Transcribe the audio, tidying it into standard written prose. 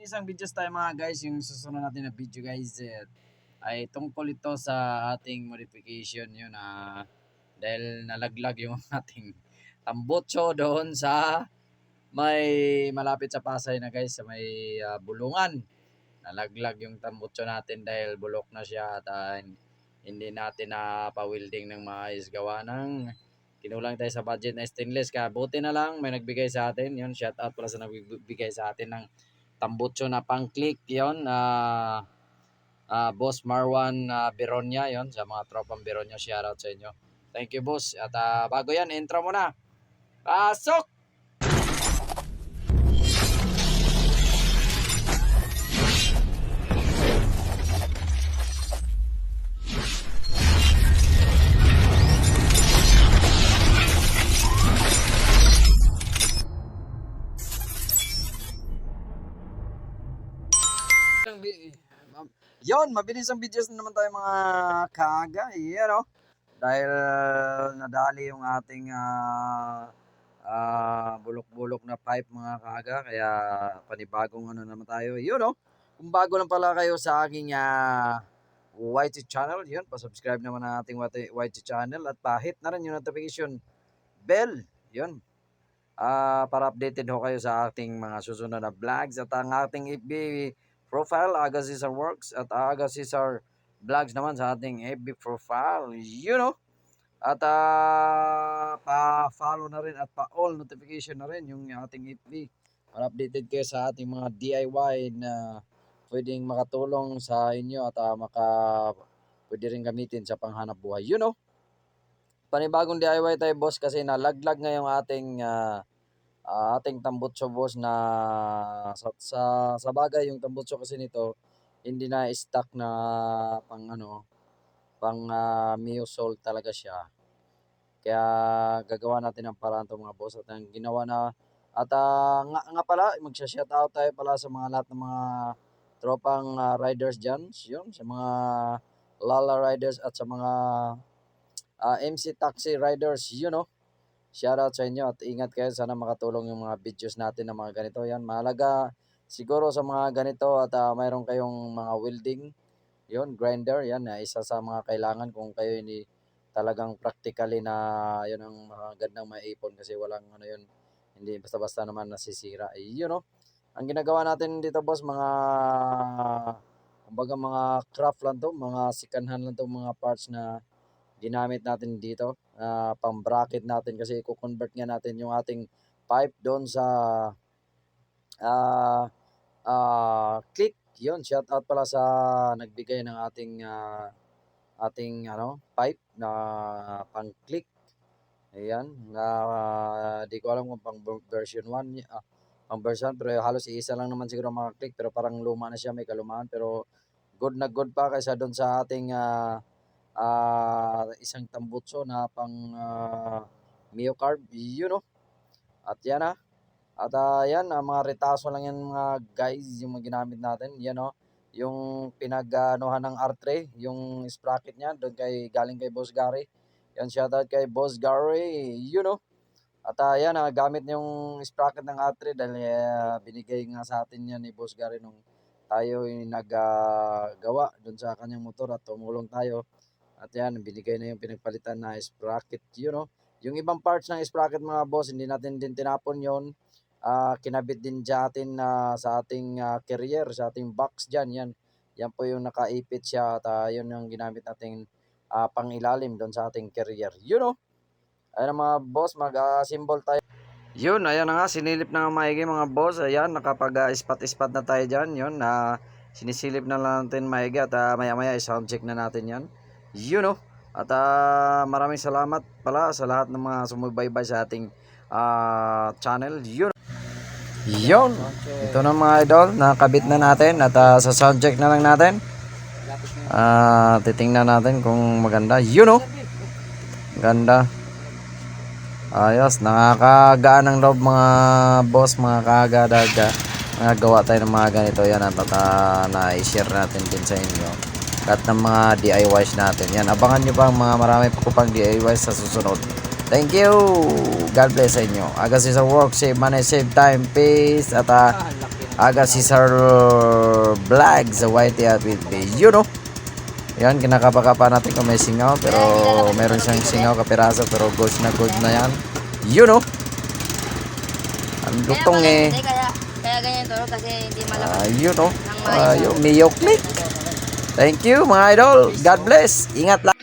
Isang videos tayo mga guys, yung susunod natin na video guys ay tungkol ito sa ating modification yun dahil nalaglag yung ating tambutso doon sa may malapit sa Pasay na guys, sa may bulungan. Nalaglag yung tambutso natin dahil bulok na siya at hindi natin na pa-welding ng maayos, gawa ng kinulang tayo sa budget na stainless. Kaya buti na lang may nagbigay sa atin yun, shout out pala sa nagbigay sa atin ng tambutso na pang-click yon, Boss Marwan Beronia yon, sa mga tropang Beronia, shoutout sa inyo. Thank you boss. At bago yan, intro mo na. Pasok! Yon, mabilis ang videos na naman tayo mga kaga, dahil nadali yung ating bulok-bulok na pipe mga kaga, kaya panibagong ano naman tayo. Kung bago lang pala kayo sa aking YT channel, yun, pa-subscribe naman ang ating YT channel at pa-hit na rin yung notification bell, yun. Para updated ho kayo sa ating mga susunod na vlogs at ang ating FB profile, Aga Cesar Works, at Aga Cesar Vlogs naman sa ating FB profile, at pa-follow na rin at pa-all notification na rin yung ating FB para updated kayo sa ating mga DIY na pwedeng makatulong sa inyo at pwede rin gamitin sa panghanap buhay. Panibagong DIY tayo boss kasi nalaglag ngayong ating tambutso boss na sa bagay yung tambutso kasi nito hindi na stock na pang Miosol talaga siya. Kaya gagawa natin ng paraan to mga boss at ang ginawa na at nga pala magsha-shout out tayo pala sa mga lahat ng mga tropang riders diyan, yun, sa mga Lala riders at sa mga MC taxi riders, shoutout sa inyo at ingat kayo. Sana makatulong yung mga videos natin na mga ganito. Yan, mahalaga siguro sa mga ganito at mayroon kayong mga welding, yun, grinder, yan, isa sa mga kailangan kung kayo hindi talagang practically na yun ang magandang maipon kasi walang yun, hindi basta-basta naman nasisira. Ang ginagawa natin dito boss, kumbaga mga craft lang to, mga second hand lang to, mga parts na ginamit natin dito, pang-bracket natin kasi i-convert nga natin yung ating pipe doon sa click. Yun, shout out pala sa nagbigay ng ating pipe na pang-click. Ayan, di ko alam kung pang version 1, pang version, pero halos isa lang naman siguro mga click, pero parang luma na siya, may kalumaan, pero good na good pa kaysa doon sa ating isang tambutso na pang myocarb, at yan at yan, mga retaso lang yan mga guys, yung mga ginamit natin, yung pinag-anuhan ng R3, yung sprocket niya doon galing kay Boss Gary. Yan, shoutout kay Boss Gary, at yan, gamit yung sprocket ng R3 dahil binigay nga sa atin yan ni Boss Gary nung tayo naggawa doon sa kanyang motor at tumulong tayo. At yan, binigay na yung pinagpalitan na sprocket, Yung ibang parts ng sprocket mga boss, hindi natin din tinapon yon. Kinabit din dyan sa ating carrier, sa ating box dyan. Yan po yung nakaipit siya at yun yung ginamit natin pangilalim doon sa ating carrier. Ayun mga boss, mag-symbol tayo. Yun, ayan na nga, sinilip na nga maigi mga boss. Ayan, nakapag-ispat-ispat na tayo dyan. Yun, sinisilip na lang natin maigi at maya-maya i-sound check na natin yan. At maraming salamat pala sa lahat ng mga sumubaybay sa ating channel. Yun, ito na mga idol, nakabit na natin at sa sound check na lang natin. Titingnan natin kung maganda. Ganda. Ayos, nakakagaan ng loob mga boss, mga kagadaga. Nagawa tayo ng mga ganito. Yan at na-share natin din sa inyo. Lahat ng mga DIYs natin. Yan, abangan nyo pa mga marami pa pang DIYs sa susunod. Thank you. God bless sa inyo. Aga Cesar Works, save money, save time. Peace. At Aga Cesar Vlog sa YT at with page. Yan, kinakapa-kapa natin kung may singaw. Pero meron siyang singaw kapiraso. Pero ghost na yan. Ang lutong eh. Kaya ganyan to kasi hindi malakas. Yung Mio Click. Thank you mga idol. God bless. Ingat lang.